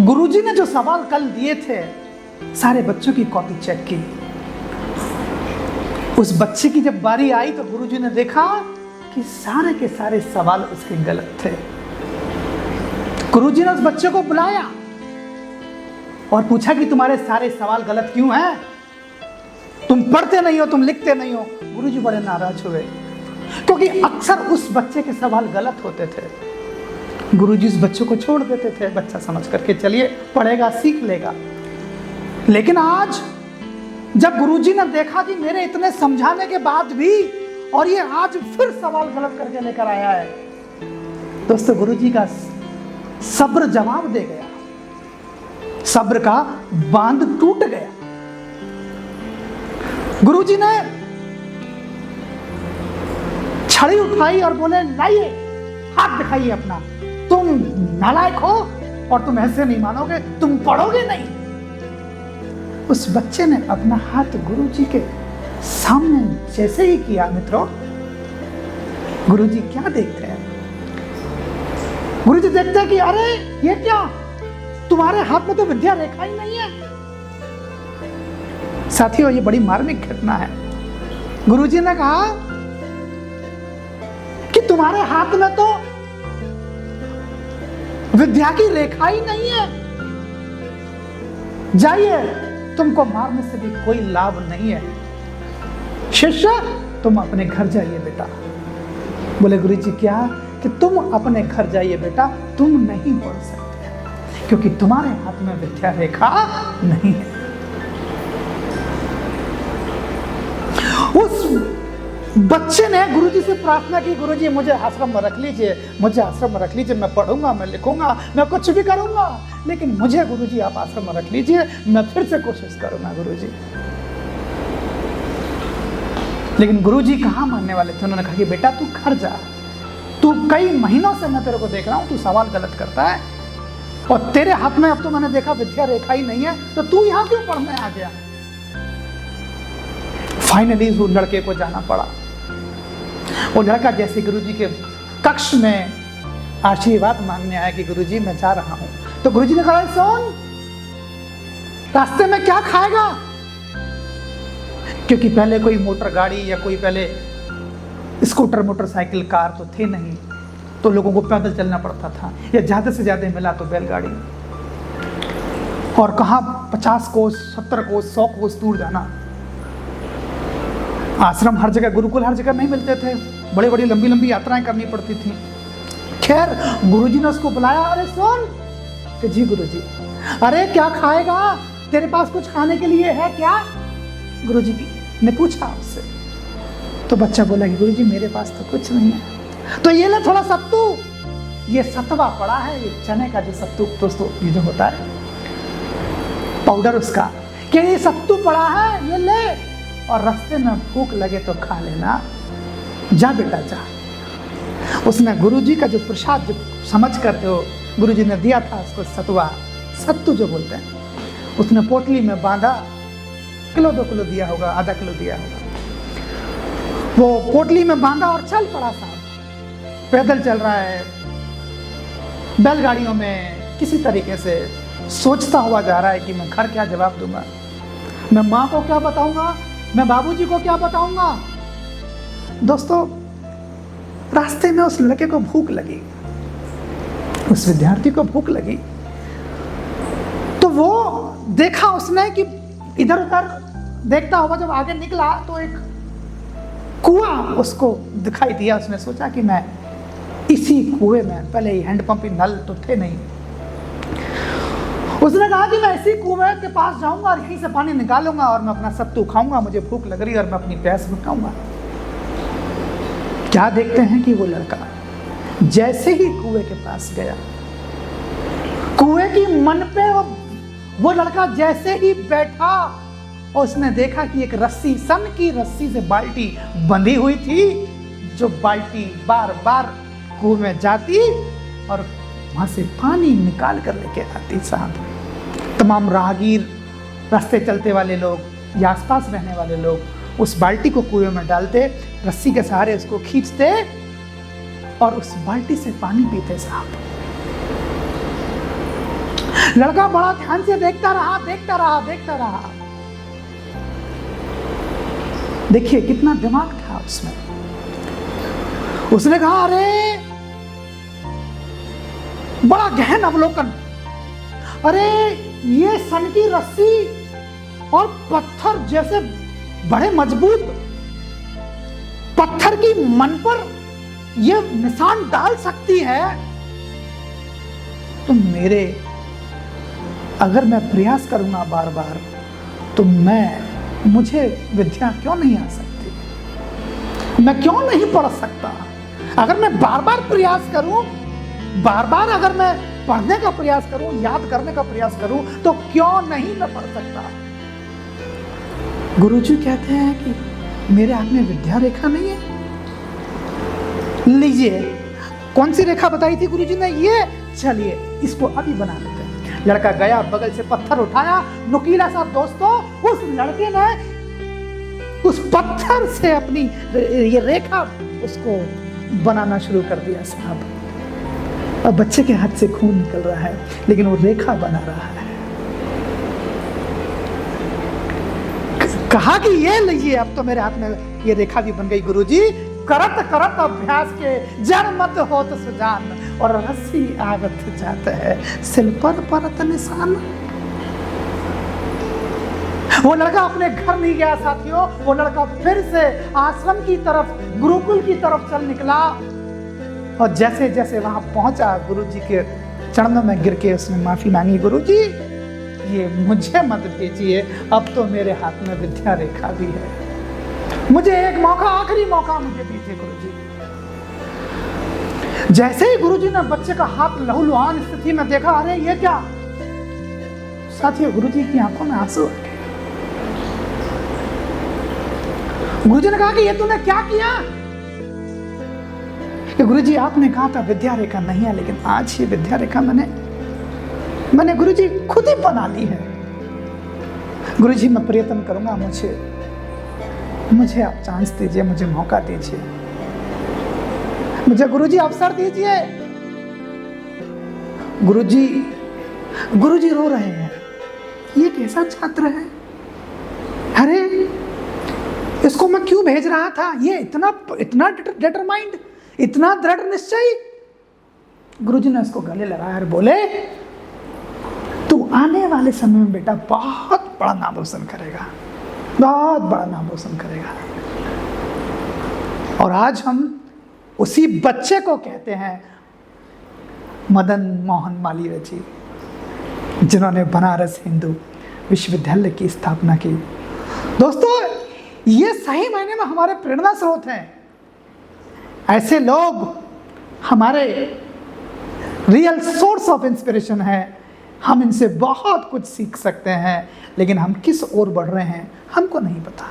गुरुजी ने जो सवाल कल दिए थे, सारे बच्चों की कॉपी चेक की। उस बच्चे की जब बारी आई तो गुरुजी ने देखा कि सारे के सारे सवाल उसके गलत थे। गुरुजी ने उस बच्चे को बुलाया और पूछा कि तुम्हारे सारे सवाल गलत क्यों हैं? तुम पढ़ते नहीं हो, तुम लिखते नहीं हो। गुरुजी बड़े नाराज हुए क्योंकि अक्सर उस बच्चे के सवाल गलत होते थे। गुरुजी उस बच्चे को छोड़ देते थे, बच्चा समझ करके चलिए पढ़ेगा, सीख लेगा। लेकिन आज जब गुरुजी ने देखा कि मेरे इतने समझाने के बाद भी और ये आज फिर सवाल गलत करके लेकर आया है, दोस्तों गुरुजी का सब्र जवाब दे गया, सब्र का बांध टूट गया। गुरुजी ने छड़ी उठाई और बोले, लाइए हाथ दिखाइए अपना, तुम नालायक हो और तुम ऐसे नहीं मानोगे, तुम पढ़ोगे नहीं। उस बच्चे ने अपना हाथ गुरुजी के सामने जैसे ही किया, मित्रों, गुरुजी क्या देखते हैं? गुरुजी देखते हैं कि अरे ये क्या, तुम्हारे हाथ में तो विद्या रेखा ही नहीं है। साथियों, ये बड़ी मार्मिक घटना है। गुरुजी ने कहा कि तुम्हारे हाथ में तो विद्या की रेखा ही नहीं है, जाइए, तुमको मारने से भी कोई लाभ नहीं है। शिष्य, तुम अपने घर जाइए बेटा। बोले गुरुजी क्या? कि तुम अपने घर जाइए बेटा, तुम नहीं पढ़ सकते क्योंकि तुम्हारे हाथ में विद्या रेखा नहीं है। उस बच्चे ने गुरुजी से प्रार्थना की, गुरुजी मुझे आश्रम में रख लीजिए, मुझे आश्रम में रख लीजिए, मैं पढ़ूंगा, मैं लिखूंगा, मैं कुछ भी करूंगा, लेकिन मुझे गुरुजी आप आश्रम में रख लीजिए, मैं फिर से कोशिश करूंगा गुरुजी। लेकिन गुरुजी कहाँ मानने वाले थे? उन्होंने कहा कि बेटा तू घर जा, तू कई महीनों से मैं तेरे को देख रहा हूं, तू सवाल गलत करता है और तेरे हाथ में अब तो मैंने देखा विद्या रेखा ही नहीं है, तो तू यहाँ क्यों पढ़ने आ गया? फाइनली उस लड़के को जाना पड़ा। वो लड़का जैसे गुरुजी के कक्ष में आशीर्वाद मांगने आया कि गुरुजी मैं जा रहा हूं, तो गुरुजी ने कहा, सुन, रास्ते में क्या खाएगा? क्योंकि पहले कोई मोटर गाड़ी या कोई पहले स्कूटर, मोटरसाइकिल, कार तो थे नहीं, तो लोगों को पैदल चलना पड़ता था, या ज्यादा से ज्यादा मिला तो बैलगाड़ी, और कहाँ 50 कोस, 70 कोस, 100 कोस दूर जाना। आश्रम हर जगह, गुरुकुल हर जगह नहीं मिलते थे, बड़ी बड़ी लंबी लंबी यात्राएं करनी पड़ती थी। खैर गुरुजी ने उसको बुलाया, अरे सुन, कि जी गुरुजी, अरे क्या खाएगा? तेरे पास कुछ खाने के लिए है क्या? गुरुजी ने पूछा उससे, तो बच्चा बोला कि गुरुजी मेरे पास तो कुछ नहीं है। तो ये ले थोड़ा सत्तू, ये सत्वा पड़ा है, ये चने का जो सत्तू दोस्तों ये जो होता है पाउडर उसका, कि ये सत्तू पड़ा है, ये ले, और रास्ते में भूख लगे तो खा लेना, जा बेटा जा। उसने गुरुजी का जो प्रसाद जो समझ करते हो गुरुजी ने दिया था उसको, सत्वा, सत्तू जो बोलते हैं, उसने पोटली में बांधा, किलो 2 किलो दिया होगा, आधा किलो दिया होगा, वो पोटली में बांधा और चल पड़ा साहब, पैदल चल रहा है, बैलगाड़ियों में किसी तरीके से सोचता हुआ जा रहा है कि मैं घर क्या जवाब दूंगा, मैं माँ को क्या बताऊंगा, मैं बाबूजी को क्या बताऊंगा। दोस्तों रास्ते में उस लड़के को भूख लगी, उस विद्यार्थी को भूख लगी, तो वो देखा उसने कि इधर उधर देखता हुआ जब आगे निकला तो एक कुआं उसको दिखाई दिया। उसने सोचा कि मैं इसी कुएं में, पहले ही हैंडपंप नल तो थे नहीं, उसने कहा कि मैं इसी कुएं के पास जाऊंगा और यहीं से पानी निकालूंगा और मैं अपना सत्तू खाऊंगा, मुझे भूख लग रही है और मैं अपनी प्यास बुझाऊंगा। क्या देखते हैं कि वो लड़का जैसे ही कुएं के पास गया, कुएं की मन पे वो लड़का जैसे ही बैठा, और उसने देखा कि एक रस्सी, सन की रस्सी से बाल्टी बंधी हुई थी, जो बाल्टी बार बार कुएं में जाती और वहां से पानी निकाल कर लेके आती। साहब तमाम राहगीर, रास्ते चलते वाले लोग या आसपास रहने वाले लोग उस बाल्टी को कुएं में डालते, रस्सी के सहारे उसको खींचते और उस बाल्टी से पानी पीते। साहब लड़का बड़ा ध्यान से देखता रहा, देखता रहा, देखता रहा। देखिए कितना दिमाग था उसमें। उसने कहा, अरे बड़ा गहन अवलोकन, अरे ये सन की रस्सी और पत्थर जैसे बड़े मजबूत पत्थर की मन पर ये निशान डाल सकती है, तो अगर मैं प्रयास करूंगा बार बार तो मुझे विद्या क्यों नहीं आ सकती? मैं क्यों नहीं पढ़ सकता? अगर मैं बार बार प्रयास करूं, बार बार अगर मैं पढ़ने का प्रयास करूं, याद करने का प्रयास करूं, तो क्यों नहीं मैं पढ़ सकता? गुरुजी कहते हैं कि मेरे हाथ में विद्या रेखा नहीं है। लीजिए, कौन सी रेखा बताई थी गुरुजी ने? ये चलिए इसको अभी बना लेते हैं। लड़का गया, बगल से पत्थर उठाया, नुकीला सा दोस्तों, उस लड़के ने उस पत्थर से अपनी ये रेखा उसको बनाना शुरू कर दिया साहब। अब बच्चे के हाथ से खून निकल रहा है, लेकिन वो रेखा बना रहा है। कहा कि ये लीजिए, अब तो मेरे हाथ में ये रेखा भी बन गई गुरुजी। करत करत अभ्यास के जड़ मत होत सुजान, और रस्सी आवत जाता है सिल पर परत निशान। वो लड़का अपने घर नहीं गया साथियों, वो लड़का फिर से आश्रम की तरफ, गुरुकुल की तरफ चल निकला। और जैसे जैसे वहां पहुंचा, गुरुजी के चरणों में गिर के उसने माफी मांगी, गुरुजी ये मुझे मत भेजिए, अब तो मेरे हाथ में विद्या रेखा भी है, मुझे एक मौका, आखिरी मौका मुझे दीजिए गुरुजी। जैसे ही गुरुजी ने बच्चे का हाथ लहूलुहान स्थिति में देखा, अरे ये क्या? साथियों, गुरुजी की आंखों में आंसू आ गए। गुरुजी ने कहा कि ये तूने क्या किया? कि गुरुजी आपने कहा था विद्या रेखा नहीं है, लेकिन आज ये विद्या रेखा मैंने गुरुजी खुद ही बना ली है। गुरुजी मैं प्रयत्न करूंगा, मुझे आप चांस दीजिए, मुझे मौका दीजिए, मुझे गुरुजी अवसर दीजिए। गुरुजी रो रहे हैं। ये कैसा छात्र है? अरे इसको मैं क्यों भेज रहा था? ये इतना डिटरमाइंड, इतना दृढ़ निश्चय। गुरुजी ने उसको गले लगाया और बोले, तू आने वाले समय में बेटा बहुत बड़ा नाम रोशन करेगा, बहुत बड़ा नाम रोशन करेगा। और आज हम उसी बच्चे को कहते हैं मदन मोहन मालवीय जी, जिन्होंने बनारस हिंदू विश्वविद्यालय की स्थापना की। दोस्तों, ये सही मायने में हमारे प्रेरणा स्रोत हैं। ऐसे लोग हमारे रियल सोर्स ऑफ इंस्पिरेशन है। हम इनसे बहुत कुछ सीख सकते हैं, लेकिन हम किस ओर बढ़ रहे हैं हमको नहीं पता।